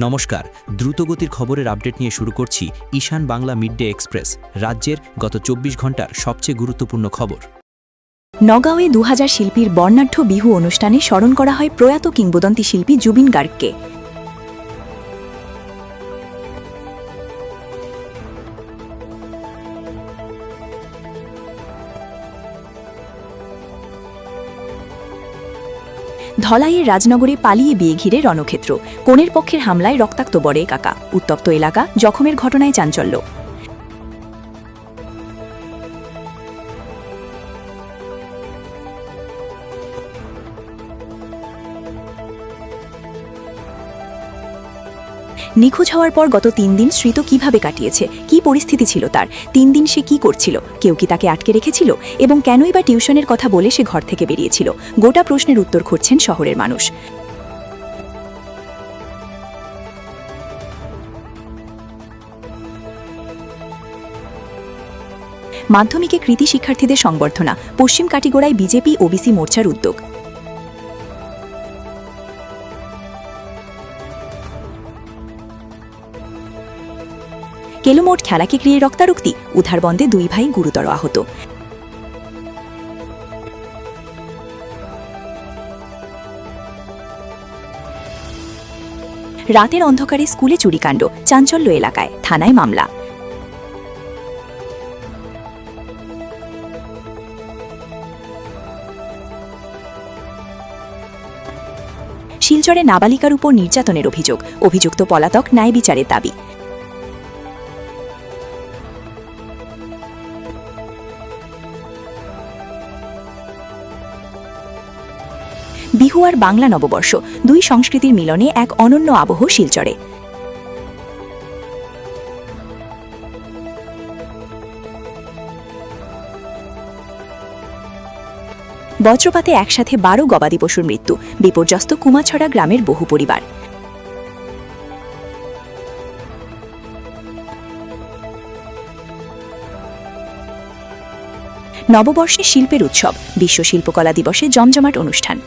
নমস্কার, দ্রুতগতির খবরের আপডেট নিয়ে শুরু করছি ঈশান বাংলা মিডডে এক্সপ্রেস, রাজ্যের গত ২৪ ঘন্টার সবচেয়ে গুরুত্বপূর্ণ খবর। নগাঁওয়ে ২০০০ শিল্পীর বর্ণাঢ্য বিহু অনুষ্ঠানে স্মরণ করা হয় প্রয়াত কিংবদন্তি শিল্পী জুবিন গার্গকে। ধলাইয়ের রাজনগরে পালিয়ে বিয়ে ঘিরে রণক্ষেত্র, কনের পক্ষের হামলায় রক্তাক্ত বরে কাকা, উত্তপ্ত এলাকা, জখমের ঘটনায় চাঞ্চল্য। নিখোঁজ হওয়ার পর গত ৩ দিন শ্রিত কিভাবে কাটিয়েছে, কি পরিস্থিতি ছিল তার, ৩ দিন সে কি করছিল, কেউ কি তাকে আটকে রেখেছিল, এবং কেনই বা টিউশনের কথা বলে সে ঘর থেকে বেরিয়েছিল? গোটা প্রশ্নের উত্তর খুঁজছেন শহরের মানুষ। মাধ্যমিকে কৃতি শিক্ষার্থীদের সংবর্ধনা, পশ্চিম কাটিগড়ায় বিজেপি ওবিসি মোর্চার উদ্যোগ। কেলুমোট খেলাকে ঘিরে রক্তারক্তি, উদ্ধারবন্দে ২ ভাই গুরুতর আহত। রাতের অন্ধকারে স্কুলে চুরিকাণ্ড, চাঞ্চল্য এলাকায়, থানায় মামলা। শিলচরে নাবালিকার উপর নির্যাতনের অভিযোগ, অভিযুক্ত পলাতক, ন্যায় বিচারের দাবি। বিহু আর বাংলা নববর্ষ, ২ সংস্কৃতির মিলনে এক অনন্য আবহ শিলচরে। বজ্রপাতে একসাথে ১২ গবাদি পশুর মৃত্যু, বিপর্যস্ত কুমাছড়া গ্রামের বহু পরিবার। নববর্ষে শিল্পের উৎসব, বিশ্ব শিল্পকলা দিবসে জমজমাট অনুষ্ঠান।